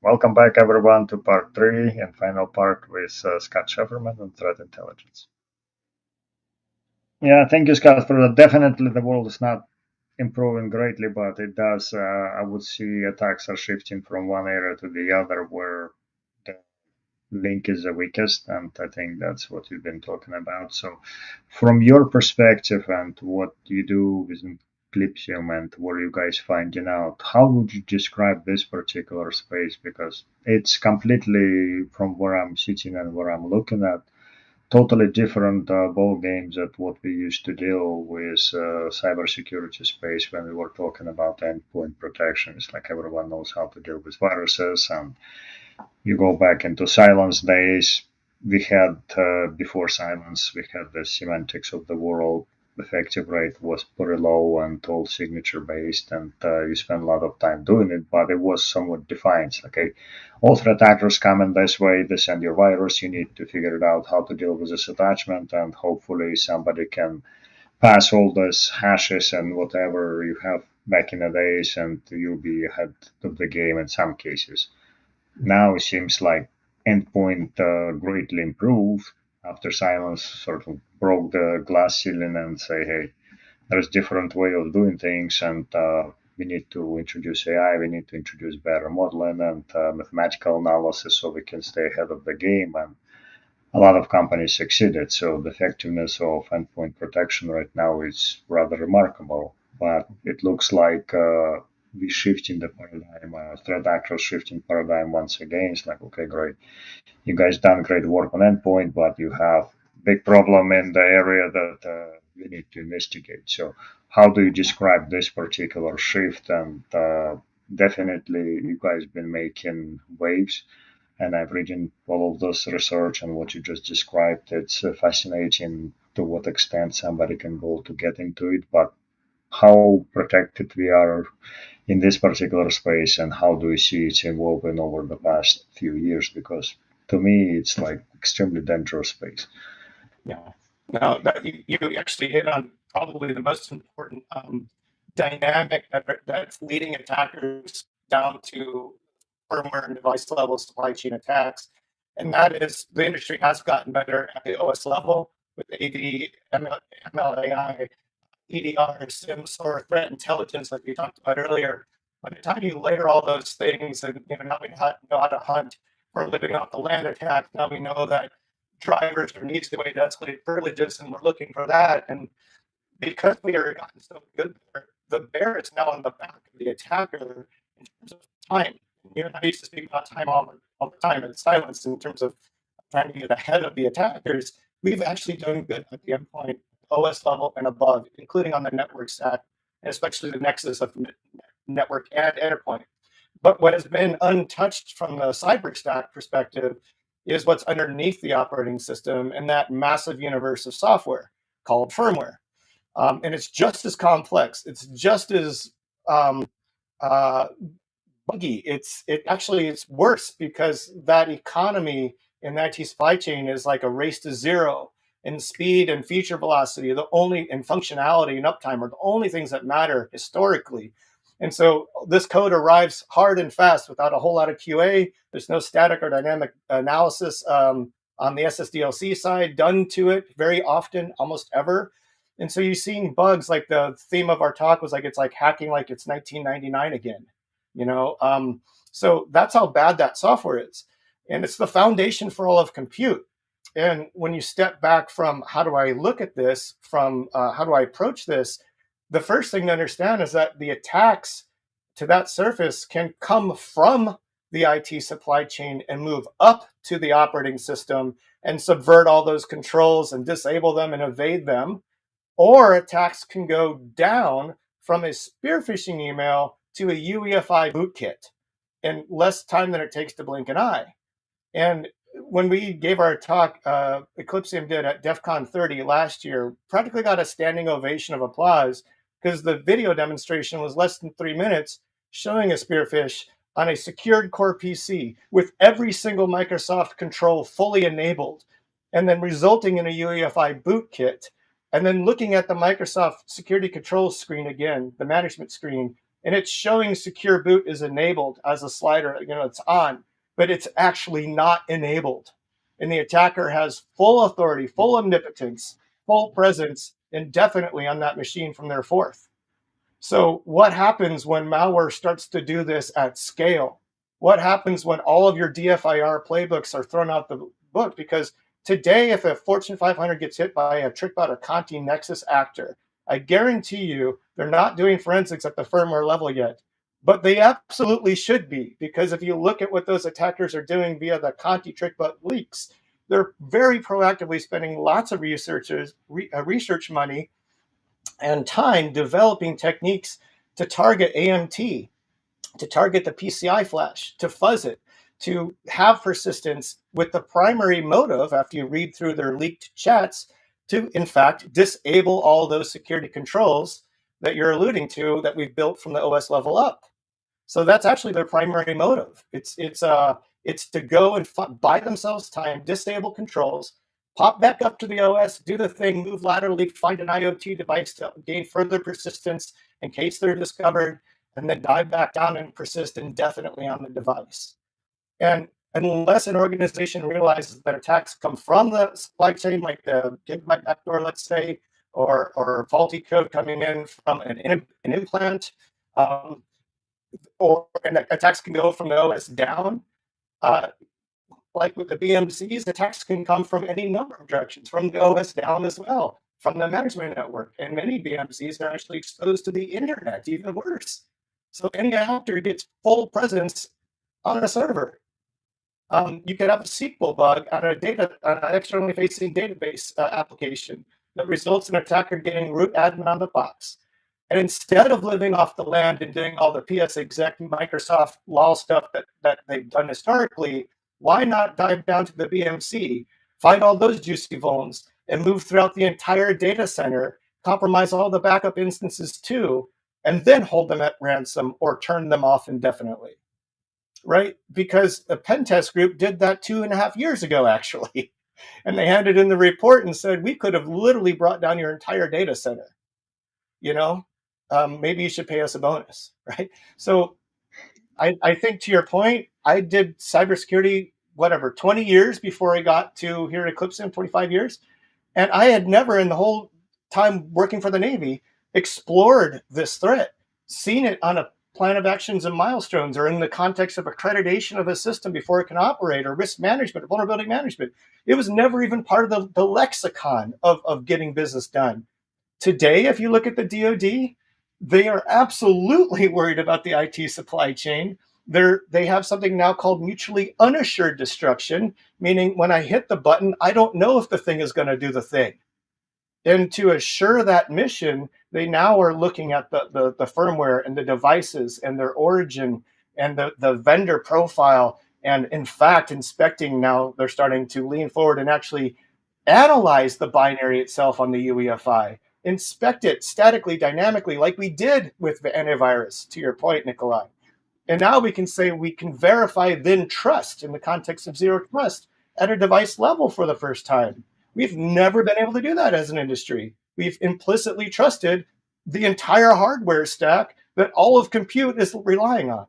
Welcome back, everyone, to part three and final part with Scott Scheferman on threat intelligence. Yeah, thank you, Scott, for that. Definitely, the world is not improving greatly, but it does. I would see attacks are shifting from one area to the other where the link is the weakest, and I think that's what you've been talking about. So, from your perspective and what you do with Eclypsium and what you guys finding out, how would you describe this particular space? Because it's completely from where I'm sitting and where I'm looking at, totally different ball games at what we used to deal with cybersecurity space when we were talking about endpoint protection. It's like everyone knows how to deal with viruses, and you go back into silence days. We had before silence, we had the semantics of the world. Effective rate was pretty low and all signature based, and you spend a lot of time doing it, but it was somewhat defined. Okay, all threat actors come in this way, they send you a virus, you need to figure it out how to deal with this attachment, and hopefully somebody can pass all those hashes and whatever you have back in the days, and you'll be ahead of the game in some cases. Now it seems like endpoint greatly improved after silence sort of broke the glass ceiling and say, hey, there's different way of doing things, and we need to introduce AI, we need to introduce better modeling and mathematical analysis so we can stay ahead of the game. And a lot of companies succeeded. So the effectiveness of endpoint protection right now is rather remarkable. But it looks like we shifting the paradigm, threat actors shifting paradigm once again. It's like, okay, great, you guys done great work on endpoint, but you have big problem in the area that we need to investigate. So how do you describe this particular shift? And definitely, you guys been making waves, and I've reading all of this research and what you just described. It's fascinating to what extent somebody can go to get into it, but how protected we are in this particular space, and how do we see it evolving over the past few years? Because to me, it's like extremely dangerous space. Yeah. No, you actually hit on probably the most important dynamic that's leading attackers down to firmware and device level supply chain attacks. And that is the industry has gotten better at the OS level with AD, MLAI, EDR, SIMS, or threat intelligence, like we talked about earlier. By the time you layer all those things, and now we know how to hunt for living off the land attack. Now we know that drivers or needs to wait to escalate privileges, and we're looking for that. And because we are gotten so good there, the bear is now on the back of the attacker in terms of time. I used to speak about time all the time in silence in terms of trying to get ahead of the attackers. We've actually done good at the endpoint, OS level and above, including on the network stack, and especially the nexus of network and endpoint. But what has been untouched from the cyber stack perspective is what's underneath the operating system and that massive universe of software called firmware. And it's just as complex. It's just as um, uh, buggy. It's worse because that economy in the IT supply chain is like a race to zero. And speed and feature velocity, the only and functionality and uptime are the only things that matter historically. And so this code arrives hard and fast without a whole lot of QA. There's no static or dynamic analysis on the SSDLC side done to it very often, almost ever. And so you're seeing bugs like the theme of our talk was like it's like hacking like it's 1999 again, you know. So that's how bad that software is, and it's the foundation for all of compute. And when you step back from how do I look at this, from how do I approach this, the first thing to understand is that the attacks to that surface can come from the IT supply chain and move up to the operating system and subvert all those controls and disable them and evade them. Or attacks can go down from a spear phishing email to a UEFI bootkit in less time than it takes to blink an eye. And when we gave our talk, Eclypsium did at DEF CON 30 last year, practically got a standing ovation of applause because the video demonstration was less than 3 minutes showing a spearfish on a secured core PC with every single Microsoft control fully enabled, and then resulting in a UEFI bootkit, and then looking at the Microsoft security controls screen again, the management screen, and it's showing secure boot is enabled as a slider. It's on, but it's actually not enabled. And the attacker has full authority, full omnipotence, full presence indefinitely on that machine from their fourth. So what happens when malware starts to do this at scale? What happens when all of your DFIR playbooks are thrown out the book? Because today, if a Fortune 500 gets hit by a TrickBot or Conti Nexus actor, I guarantee you they're not doing forensics at the firmware level yet. But they absolutely should be, because if you look at what those attackers are doing via the Conti TrickBot leaks, they're very proactively spending lots of research money and time developing techniques to target AMT, to target the PCI flash, to fuzz it, to have persistence with the primary motive, after you read through their leaked chats, to in fact disable all those security controls that you're alluding to that we've built from the OS level up. So that's actually their primary motive. It's to go and buy themselves time, disable controls, pop back up to the OS, do the thing, move laterally, find an IoT device to gain further persistence in case they're discovered, and then dive back down and persist indefinitely on the device. And unless an organization realizes that attacks come from the supply chain, like the gigabyte backdoor, let's say, or faulty code coming in from an implant, um, or and attacks can go from the OS down. Uh, like with the BMCs, attacks can come from any number of directions, from the OS down as well, from the management network. And many BMCs are actually exposed to the internet, even worse. So any actor gets full presence on a server. You could have a SQL bug on an externally facing database application that results in an attacker getting root admin on the box. And instead of living off the land and doing all the PS exec Microsoft law stuff that they've done historically, why not dive down to the BMC, find all those juicy vulns, and move throughout the entire data center, compromise all the backup instances too, and then hold them at ransom or turn them off indefinitely? Right? Because a pen test group did that 2.5 years ago, actually. And they handed in the report and said, we could have literally brought down your entire data center. You know, maybe you should pay us a bonus, right? So I think, to your point, I did cybersecurity, 20 years before I got to here at Eclypsium, 25 years. And I had never in the whole time working for the Navy explored this threat, seen it on a plan of actions and milestones, or in the context of accreditation of a system before it can operate, or risk management, or vulnerability management. It was never even part of the lexicon of getting business done. Today, if you look at the DoD, they are absolutely worried about the IT supply chain. They have something now called mutually unassured destruction, meaning when I hit the button, I don't know if the thing is going to do the thing. And to assure that mission, they now are looking at the firmware and the devices and their origin and the vendor profile. And in fact, inspecting now, they're starting to lean forward and actually analyze the binary itself on the UEFI, inspect it statically, dynamically, like we did with the antivirus, to your point, Nikolay. And now we can say we can verify then trust in the context of zero trust at a device level for the first time. We've never been able to do that as an industry. We've implicitly trusted the entire hardware stack that all of compute is relying on.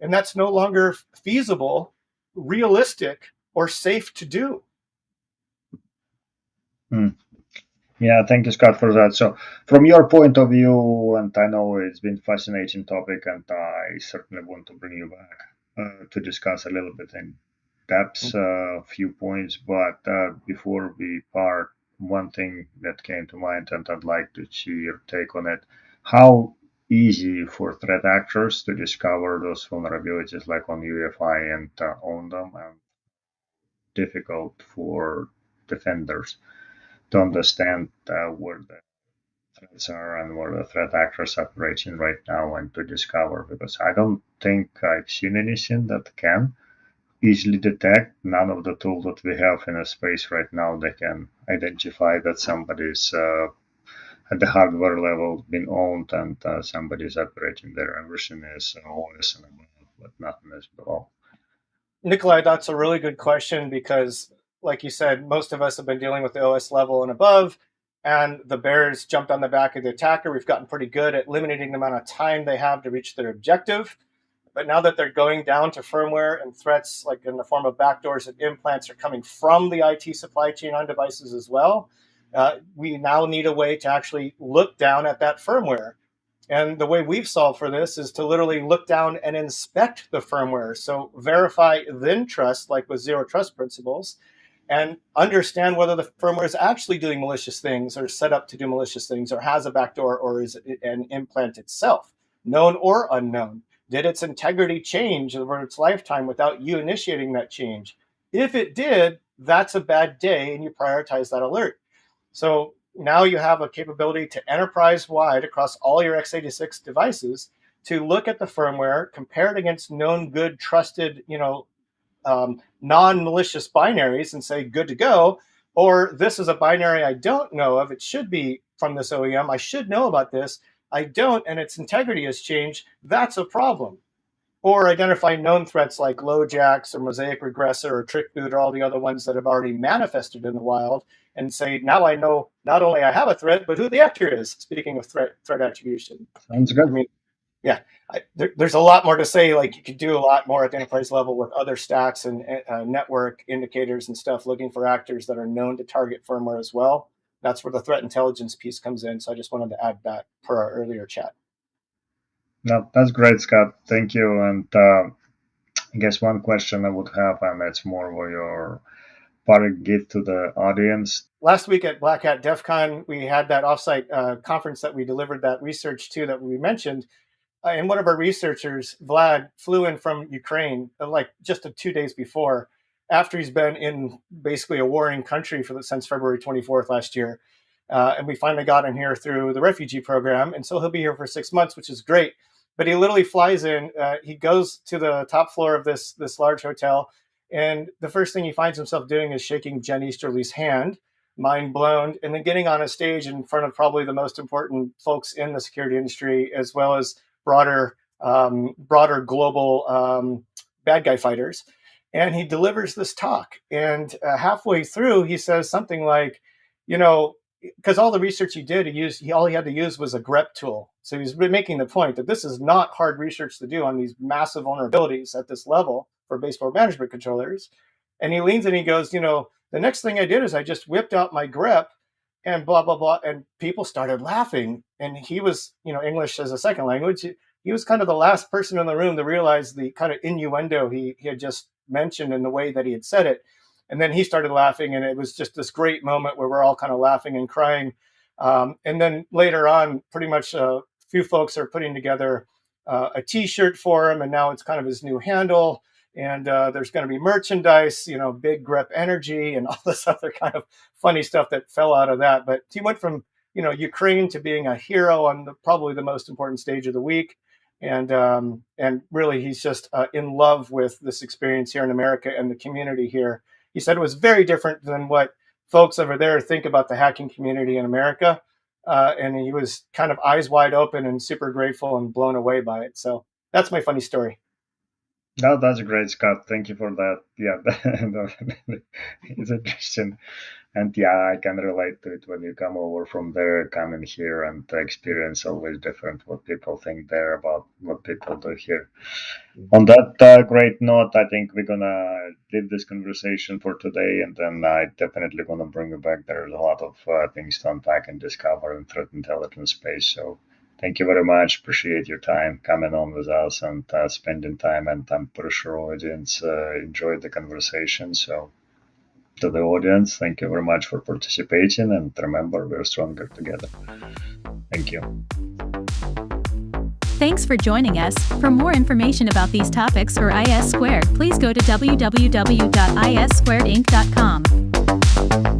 And that's no longer feasible, realistic, or safe to do. Yeah, thank you, Scott, for that. So, from your point of view, and I know it's been a fascinating topic, and I certainly want to bring you back to discuss a little bit in depth a few points. But before we part, one thing that came to mind, and I'd like to see your take on it: how easy for threat actors to discover those vulnerabilities, like on UEFI, and own them, and difficult for defenders to understand where the threats are and where the threat actors are operating right now, and to discover, because I don't think I've seen anything that can easily detect. None of the tools that we have in a space right now, they can identify that somebody's at the hardware level been owned, and somebody's operating there. Everything is OS and above, but nothing is below. Nikolay, that's a really good question, because, like you said, most of us have been dealing with the OS level and above. and the bears jumped on the back of the attacker. We've gotten pretty good at limiting the amount of time they have to reach their objective. But now that they're going down to firmware and threats like in the form of backdoors and implants are coming from the IT supply chain on devices as well, we now need a way to actually look down at that firmware. And the way we've solved for this is to literally look down and inspect the firmware. So verify, then trust, like with zero trust principles, and understand whether the firmware is actually doing malicious things or set up to do malicious things or has a backdoor or is an implant itself, known or unknown. Did its integrity change over its lifetime without you initiating that change? If it did, that's a bad day and you prioritize that alert. So now you have a capability to enterprise-wide across all your x86 devices to look at the firmware, compare it against known, good, trusted, non-malicious binaries and say, good to go, or this is a binary I don't know of. It should be from this OEM. I should know about this. I don't, and its integrity has changed. That's a problem. Or identify known threats like LoJax or Mosaic Regressor or TrickBoot or all the other ones that have already manifested in the wild and say, now I know not only I have a threat, but who the actor is. Speaking of threat attribution. Sounds good. I mean, yeah, there's a lot more to say. Like you could do a lot more at the enterprise level with other stacks and network indicators and stuff, looking for actors that are known to target firmware as well. That's where the threat intelligence piece comes in. So I just wanted to add that per our earlier chat. No, that's great, Scott. Thank you. And I guess one question I would have, and that's more for your parting gift to the audience. Last week at Black Hat DEF CON, we had that offsite conference that we delivered that research to that we mentioned. And one of our researchers, Vlad, flew in from Ukraine like just 2 days before, after he's been in basically a warring country since February 24th last year. And we finally got him here through the refugee program. And so he'll be here for 6 months, which is great. But he literally flies in. He goes to the top floor of this large hotel. And the first thing he finds himself doing is shaking Jen Easterly's hand, mind blown, and then getting on a stage in front of probably the most important folks in the security industry, as well as broader global bad guy fighters. And he delivers this talk. And halfway through, he says something like, because all the research he did, all he had to use was a grep tool. So he's making the point that this is not hard research to do on these massive vulnerabilities at this level for baseboard management controllers. And he leans and he goes, the next thing I did is I just whipped out my grep and blah, blah, blah. And people started laughing. And he was, English as a second language. He was kind of the last person in the room to realize the kind of innuendo he had just mentioned in the way that he had said it. And then he started laughing, and it was just this great moment where we're all kind of laughing and crying. And then later on, pretty much a few folks are putting together a T-shirt for him, and now it's kind of his new handle. And there's going to be merchandise, big grep energy and all this other kind of funny stuff that fell out of that. But he went from, Ukraine to being a hero on probably the most important stage of the week. And really, he's just in love with this experience here in America and the community here. He said it was very different than what folks over there think about the hacking community in America. And he was kind of eyes wide open and super grateful and blown away by it. So that's my funny story. No, that's great, Scott. Thank you for that. Yeah, it's interesting. And yeah, I can relate to it when you come over from there, coming here, and the experience always different. What people think there about what people do here. On that great note, I think we're gonna leave this conversation for today, and then I definitely gonna bring you back. There's a lot of things to unpack and discover in threat intelligence space. So thank you very much. Appreciate your time coming on with us and spending time. And I'm pretty sure audience enjoyed the conversation. So to the audience, thank you very much for participating. And remember, we're stronger together. Thank you. Thanks for joining us. For more information about these topics or IS Squared, please go to www.issquaredinc.com.